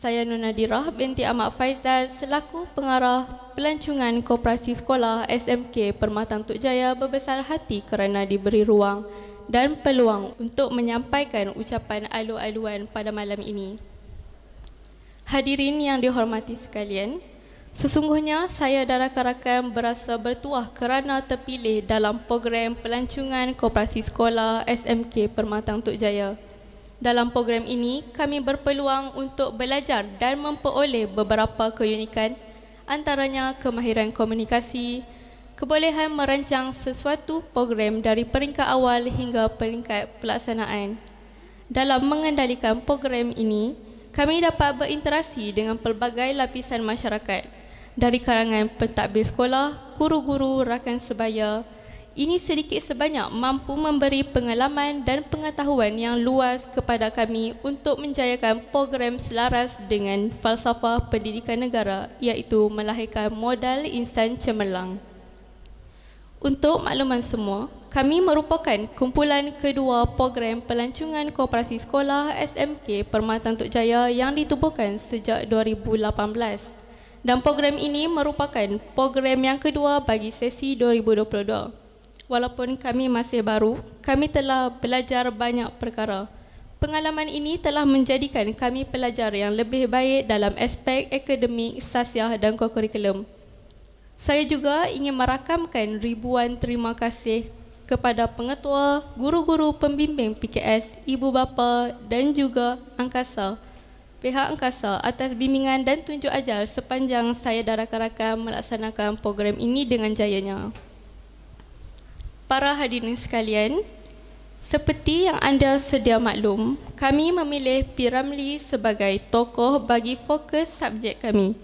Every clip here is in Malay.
Saya Nur Nadirah binti Ahmad Faizal selaku pengarah pelancongan Koperasi Sekolah SMK Permata Tok Jaya berbesar hati kerana diberi ruang dan peluang untuk menyampaikan ucapan alu-aluan pada malam ini. Hadirin yang dihormati sekalian, sesungguhnya saya dan rakan-rakan berasa bertuah kerana terpilih dalam program pelancongan Koperasi Sekolah SMK Permata Tok Jaya. Dalam program ini, kami berpeluang untuk belajar dan memperoleh beberapa keunikan, antaranya kemahiran komunikasi, kebolehan merancang sesuatu program dari peringkat awal hingga peringkat pelaksanaan. Dalam mengendalikan program ini, kami dapat berinteraksi dengan pelbagai lapisan masyarakat, dari kalangan pentadbir sekolah, guru-guru, rakan sebaya. Ini sedikit sebanyak mampu memberi pengalaman dan pengetahuan yang luas kepada kami untuk menjayakan program selaras dengan falsafah pendidikan negara, iaitu melahirkan modal insan cemerlang. Untuk makluman semua, kami merupakan kumpulan kedua program pelancongan Koperasi Sekolah SMK Permata Tok Jaya yang ditubuhkan sejak 2018. Dan program ini merupakan program yang kedua bagi sesi 2022. Walaupun kami masih baru, kami telah belajar banyak perkara. Pengalaman ini telah menjadikan kami pelajar yang lebih baik dalam aspek akademik, sasiah dan kokurikulum. Saya juga ingin merakamkan ribuan terima kasih kepada pengetua, guru-guru pembimbing PKS, ibu bapa dan juga pihak angkasa atas bimbingan dan tunjuk ajar sepanjang saya dan rakan-rakan melaksanakan program ini dengan jayanya. Para hadirin sekalian, seperti yang anda sedia maklum, kami memilih P.Ramlee sebagai tokoh bagi fokus subjek kami.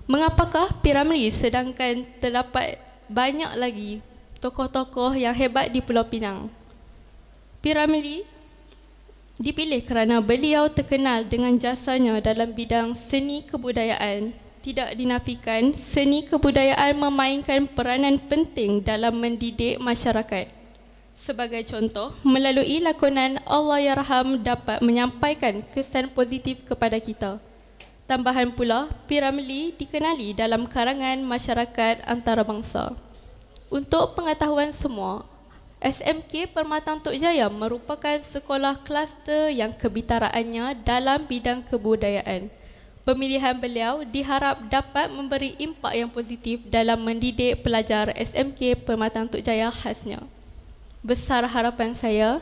Mengapakah P.Ramlee sedangkan terdapat banyak lagi tokoh-tokoh yang hebat di Pulau Pinang? P.Ramlee dipilih kerana beliau terkenal dengan jasanya dalam bidang seni kebudayaan. Tidak dinafikan, seni kebudayaan memainkan peranan penting dalam mendidik masyarakat. Sebagai contoh, melalui lakonan Allahyarham dapat menyampaikan kesan positif kepada kita. Tambahan pula, P.Ramlee dikenali dalam kalangan masyarakat antarabangsa. Untuk pengetahuan semua, SMK Permata Tok Jaya merupakan sekolah kluster yang kebitaraannya dalam bidang kebudayaan. Pemilihan beliau diharap dapat memberi impak yang positif dalam mendidik pelajar SMK Permata Tok Jaya khasnya. Besar harapan saya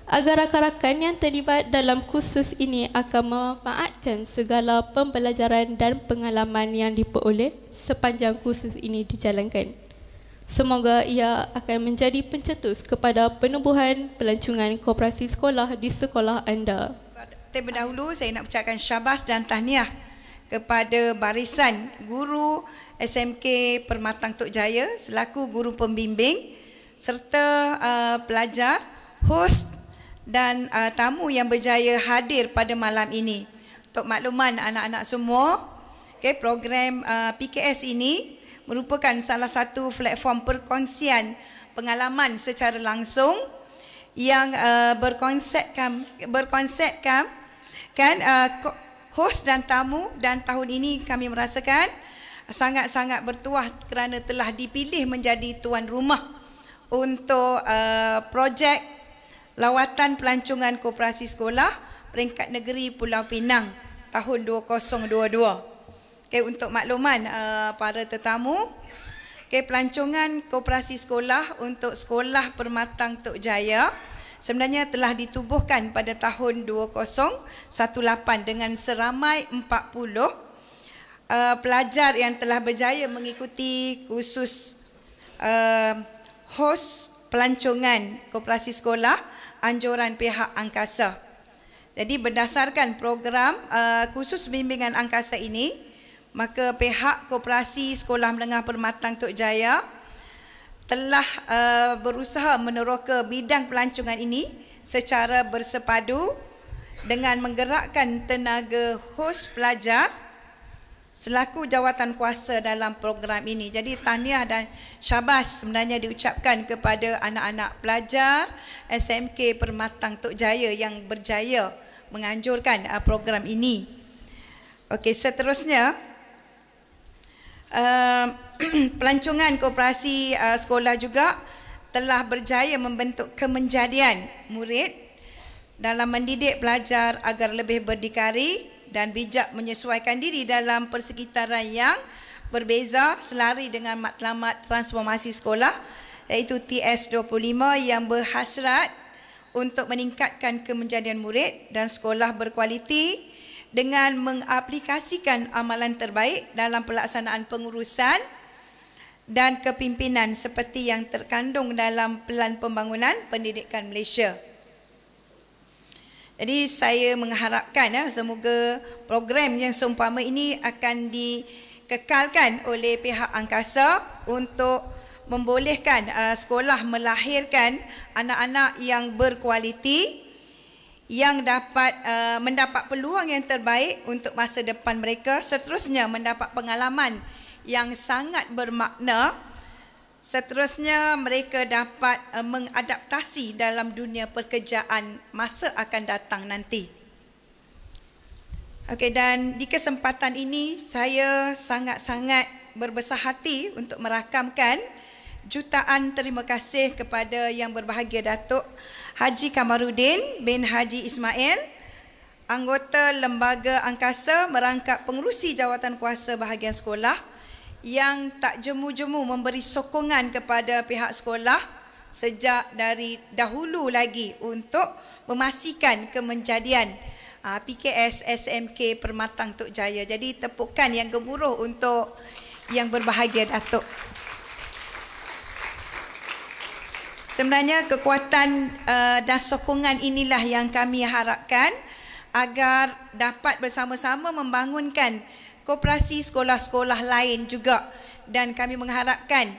agar rakan-rakan yang terlibat dalam kursus ini akan memanfaatkan segala pembelajaran dan pengalaman yang diperoleh sepanjang kursus ini dijalankan. Semoga ia akan menjadi pencetus kepada penubuhan pelancongan koperasi sekolah di sekolah anda. Terlebih dahulu saya nak ucapkan syabas dan tahniah kepada barisan guru SMK Permata Tok Jaya selaku guru pembimbing serta pelajar, hos dan tamu yang berjaya hadir pada malam ini. Untuk makluman anak-anak semua, program PKS ini merupakan salah satu platform perkongsian pengalaman secara langsung yang berkonsepkan hos dan tamu, dan tahun ini kami merasakan sangat-sangat bertuah kerana telah dipilih menjadi tuan rumah untuk projek lawatan pelancongan koperasi sekolah peringkat negeri Pulau Pinang tahun 2022. Untuk makluman para tetamu, pelancongan koperasi sekolah untuk sekolah Permata Tok Jaya sebenarnya telah ditubuhkan pada tahun 2018 dengan seramai 40 pelajar yang telah berjaya mengikuti kursus hos pelancongan koperasi sekolah anjuran pihak angkasa. Jadi berdasarkan program kursus bimbingan angkasa ini, maka pihak koperasi sekolah menengah Permata Tok Jaya telah berusaha meneroka bidang pelancongan ini secara bersepadu dengan menggerakkan tenaga hos pelajar selaku jawatan kuasa dalam program ini. Jadi tahniah dan syabas sebenarnya diucapkan kepada anak-anak pelajar SMK Permata Tok Jaya yang berjaya menganjurkan program ini. Okey, seterusnya pelancongan koperasi sekolah juga telah berjaya membentuk kemenjadian murid dalam mendidik pelajar agar lebih berdikari dan bijak menyesuaikan diri dalam persekitaran yang berbeza selari dengan matlamat transformasi sekolah iaitu TS25 yang berhasrat untuk meningkatkan kemenjadian murid dan sekolah berkualiti dengan mengaplikasikan amalan terbaik dalam pelaksanaan pengurusan dan kepimpinan seperti yang terkandung dalam Pelan Pembangunan Pendidikan Malaysia. Jadi saya mengharapkan semoga program yang seumpama ini akan dikekalkan oleh pihak angkasa untuk membolehkan sekolah melahirkan anak-anak yang berkualiti yang dapat mendapat peluang yang terbaik untuk masa depan mereka, seterusnya mendapat pengalaman yang sangat bermakna, seterusnya mereka dapat mengadaptasi dalam dunia pekerjaan masa akan datang nanti. Okey, dan di kesempatan ini saya sangat-sangat berbesar hati untuk merakamkan jutaan terima kasih kepada Yang Berbahagia Datuk Haji Kamarudin bin Haji Ismail, anggota Lembaga Angkasa Merangkap Pengerusi Jawatan Kuasa Bahagian Sekolah yang tak jemu-jemu memberi sokongan kepada pihak sekolah sejak dari dahulu lagi untuk memastikan kemenjadian PKS SMK Permatang Tok Jaya. Jadi tepukan yang gemuruh untuk Yang Berbahagia Datuk. Sebenarnya kekuatan dan sokongan inilah yang kami harapkan agar dapat bersama-sama membangunkan koperasi sekolah-sekolah lain juga, dan kami mengharapkan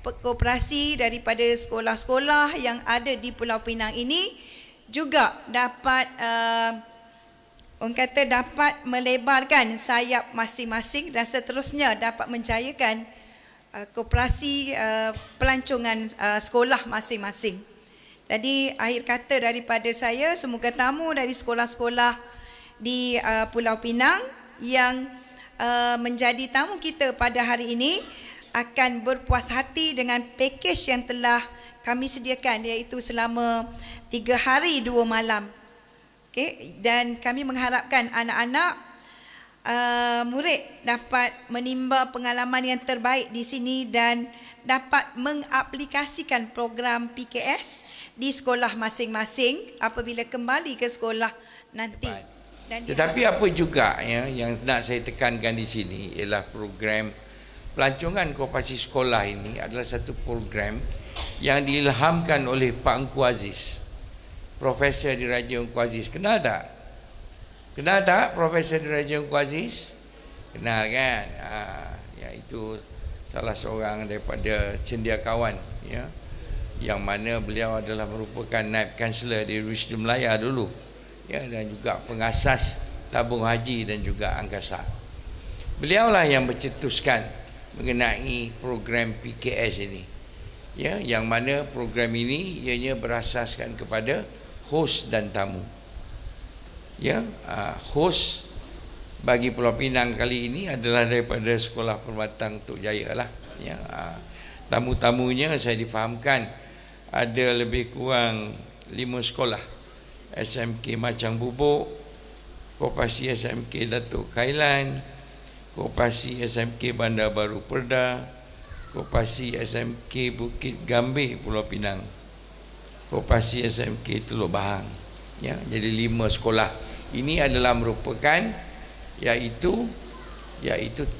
koperasi daripada sekolah-sekolah yang ada di Pulau Pinang ini juga dapat orang kata dapat melebarkan sayap masing-masing dan seterusnya dapat menjayakan koperasi pelancongan sekolah masing-masing. Jadi akhir kata daripada saya, semoga tamu dari sekolah-sekolah di Pulau Pinang yang menjadi tamu kita pada hari ini akan berpuas hati dengan pakej yang telah kami sediakan, iaitu selama 3 hari 2 malam. Okay? Dan kami mengharapkan anak-anak murid dapat menimba pengalaman yang terbaik di sini dan dapat mengaplikasikan program PKS di sekolah masing-masing apabila kembali ke sekolah nanti. Dan tetapi apa juga yang nak saya tekankan di sini ialah program pelancongan koperasi sekolah ini adalah satu program yang diilhamkan oleh Pak Engku Aziz, Profesor Diraja Engku Aziz. Kenal tak? Kenal tak Profesor Diraja Engku Aziz? Kenal kan? Iaitu salah seorang daripada cendekiawan, ya, yang mana beliau adalah merupakan naib kansellor di Universiti Melaya dulu, ya, dan juga pengasas tabung haji dan juga angkasa. Beliaulah yang mencetuskan mengenai program PKS ini, ya, yang mana program ini ianya berasaskan kepada hos dan tamu. Ya, hos bagi Pulau Pinang kali ini adalah daripada Sekolah Permatang Tok Jaya lah. Ya, tamu-tamunya saya difahamkan ada lebih kurang 5 sekolah. SMK Macang Bubuk, Koperasi SMK Datuk Kailan, Koperasi SMK Bandar Baru Perda, Koperasi SMK Bukit Gambir Pulau Pinang, Koperasi SMK Teluk Bahang. Ya, jadi 5 sekolah. Ini adalah merupakan iaitu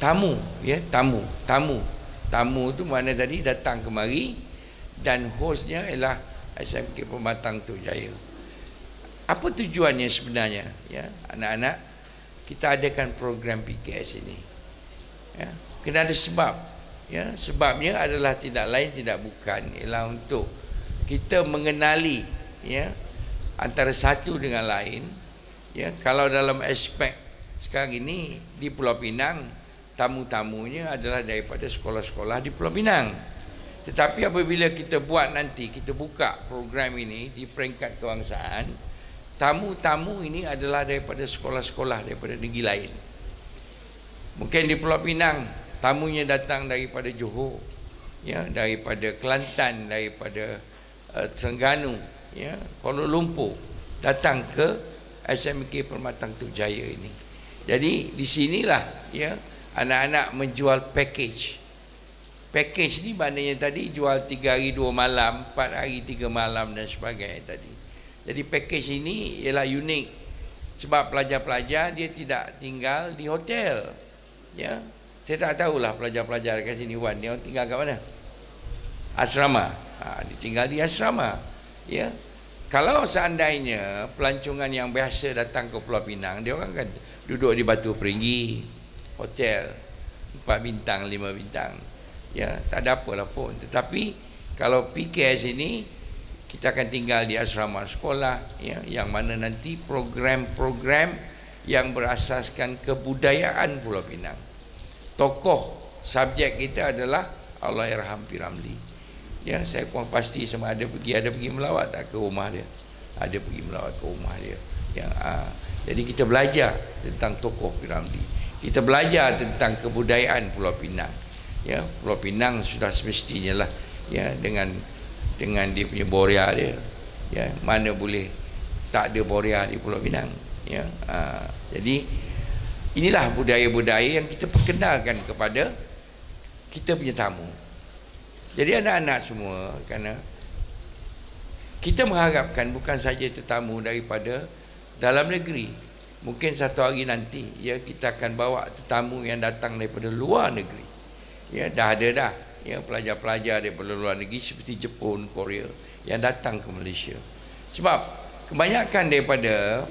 tamu, ya, tamu tu mana tadi datang kemari, dan hostnya ialah SMK Permatang Tok Jaya. Apa tujuannya sebenarnya, ya, anak-anak? Kita adakan program PKS ini, ya, kena ada sebab, ya. Sebabnya adalah tidak lain tidak bukan ialah untuk kita mengenali, ya, antara satu dengan lain. Ya, kalau dalam aspek sekarang ini di Pulau Pinang, tamu-tamunya adalah daripada sekolah-sekolah di Pulau Pinang. Tetapi apabila kita buat nanti, kita buka program ini di peringkat kebangsaan, tamu-tamu ini adalah daripada sekolah-sekolah daripada negeri lain. Mungkin di Pulau Pinang tamunya datang daripada Johor, ya, daripada Kelantan, daripada Terengganu, ya, Kuala Lumpur, datang ke SMK Permatang Tuk Jaya ini. Jadi di sinilah, ya, anak-anak menjual package. Package ni maknanya tadi jual 3 hari 2 malam, 4 hari 3 malam dan sebagainya tadi. Jadi package ini ialah unik sebab pelajar-pelajar dia tidak tinggal di hotel. Ya. Saya tak tahulah pelajar-pelajar dekat sini Wan, dia tinggal kat mana? Asrama. Dia tinggal di asrama. Ya. Kalau seandainya pelancongan yang biasa datang ke Pulau Pinang, dia orang kan duduk di Batu Peringgi, hotel 4 bintang, 5 bintang. Ya, tak ada apalah pun. Tetapi kalau PKS ini kita akan tinggal di asrama sekolah, ya, yang mana nanti program-program yang berasaskan kebudayaan Pulau Pinang. Tokoh subjek kita adalah Allahyarham P. Ramlee. Ya, saya kurang pasti sama ada pergi melawat tak ke rumah dia. Ada pergi melawat ke rumah dia. Ya, jadi kita belajar tentang tokoh P. Ramlee. Kita belajar tentang kebudayaan Pulau Pinang. Ya, Pulau Pinang sudah semestinya lah, ya, dengan dia punya boria dia, ya, mana boleh tak ada boria di Pulau Pinang, ya. Jadi inilah budaya-budaya yang kita perkenalkan kepada kita punya tamu. Jadi anak-anak semua, kerana kita mengharapkan bukan saja tetamu daripada dalam negeri, mungkin satu hari nanti, ya, kita akan bawa tetamu yang datang daripada luar negeri. Ya, dah ada dah, ya, pelajar-pelajar daripada luar negeri seperti Jepun, Korea yang datang ke Malaysia. Sebab kebanyakan daripada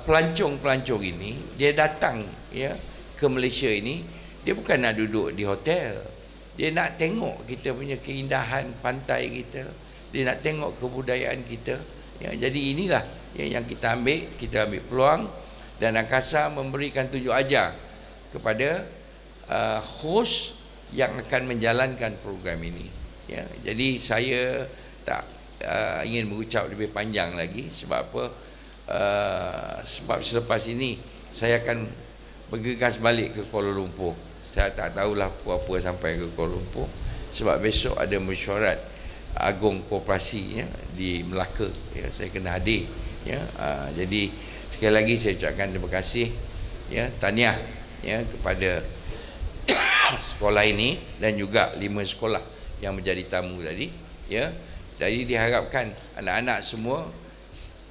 pelancong-pelancong ini, dia datang, ya, ke Malaysia ini, dia bukan nak duduk di hotel. Dia nak tengok kita punya keindahan pantai kita, dia nak tengok kebudayaan kita. Ya, jadi inilah, ya, yang kita ambil peluang, dan Angkasa memberikan tunjuk ajar kepada host yang akan menjalankan program ini. Ya, jadi saya tak ingin mengucap lebih panjang lagi. Sebab apa? Sebab selepas ini saya akan bergegas balik ke Kuala Lumpur. Saya tak tahulah apa sampai ke Kuala Lumpur, sebab besok ada mesyuarat agung koperasi, ya, di Melaka. Ya, saya kena hadir. Ya, jadi sekali lagi saya ucapkan terima kasih, ya, tahniah, ya, kepada sekolah ini dan juga 5 sekolah yang menjadi tamu tadi, ya. Jadi diharapkan anak-anak semua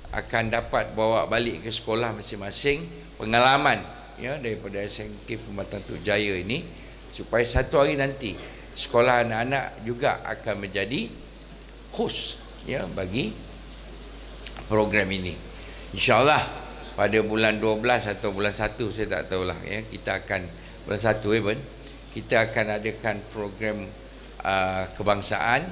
akan dapat bawa balik ke sekolah masing-masing pengalaman, ya, daripada SMK Permatang Tuk Jaya ini, supaya satu hari nanti sekolah anak-anak juga akan menjadi host, ya, bagi program ini. InsyaAllah pada bulan 12 atau bulan 1, saya tak tahulah, ya, kita akan bulan 1, kita akan adakan program kebangsaan,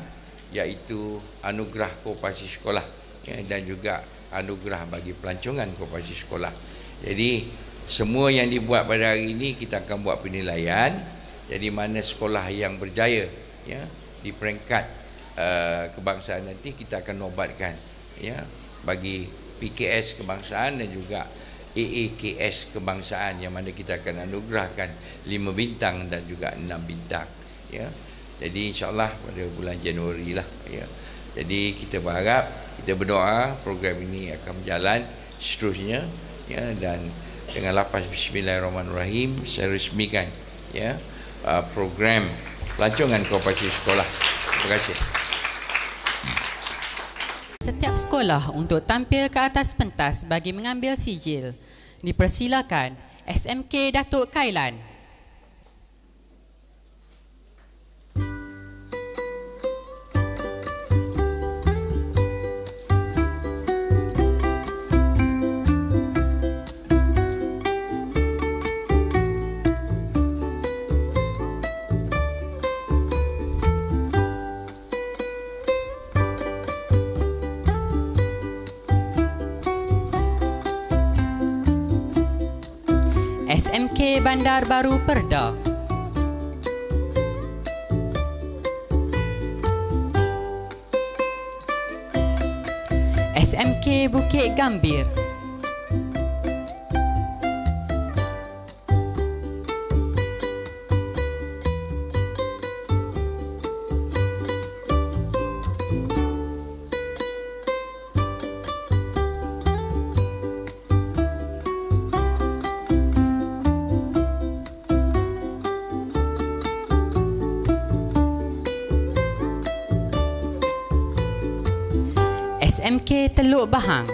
iaitu anugerah koperasi sekolah, ya, dan juga anugerah bagi pelancongan koperasi sekolah. Jadi semua yang dibuat pada hari ini kita akan buat penilaian. Jadi mana sekolah yang berjaya, ya, di peringkat kebangsaan nanti kita akan nobatkan, ya, bagi PKS kebangsaan dan juga AAKS kebangsaan, yang mana kita akan anugerahkan 5 bintang dan juga 6 bintang, ya. Jadi insyaAllah pada bulan Januari lah, ya. Jadi kita berharap, kita berdoa program ini akan berjalan seterusnya, ya, dan dengan lafaz Bismillahirrahmanirrahim saya resmikan, ya, program pelancongan koperasi sekolah. Terima kasih. Setiap sekolah untuk tampil ke atas pentas bagi mengambil sijil. Dipersilakan SMK Datuk Kailan. SMK Bandar Baru Perda. SMK Bukit Gambir. SMK Teluk Bahang.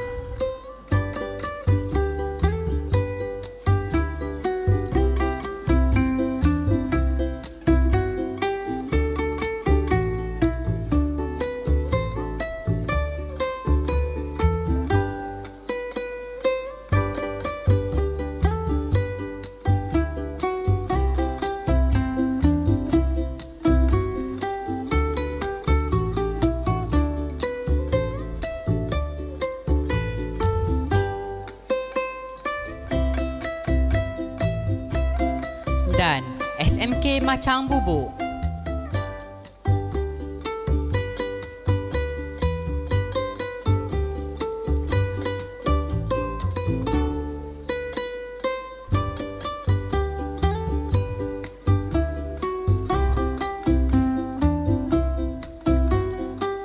Dan SMK Macang Bubuk.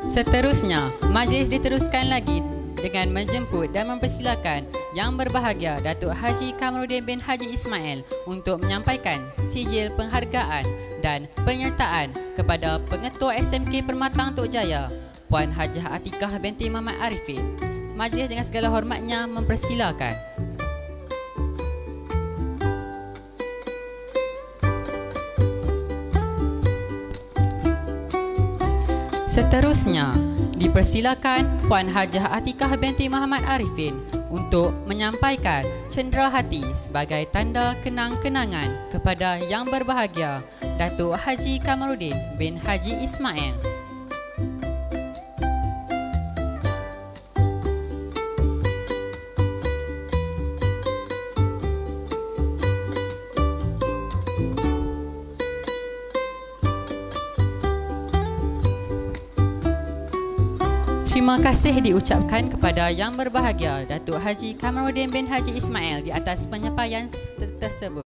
Seterusnya, majlis diteruskan lagi dengan menjemput dan mempersilakan Yang Berbahagia Datuk Haji Kamarudin bin Haji Ismail untuk menyampaikan sijil penghargaan dan penyertaan kepada Pengetua SMK Permatang Tok Jaya, Puan Hajah Atikah binti Muhammad Arifin. Majlis dengan segala hormatnya mempersilakan. Seterusnya, dipersilakan Puan Hajah Atikah binti Muhammad Arifin untuk menyampaikan cenderahati sebagai tanda kenang-kenangan kepada Yang Berbahagia Datuk Haji Kamarudin bin Haji Ismail. Terima kasih diucapkan kepada Yang Berbahagia Datuk Haji Kamarudin bin Haji Ismail di atas penyampaian tersebut.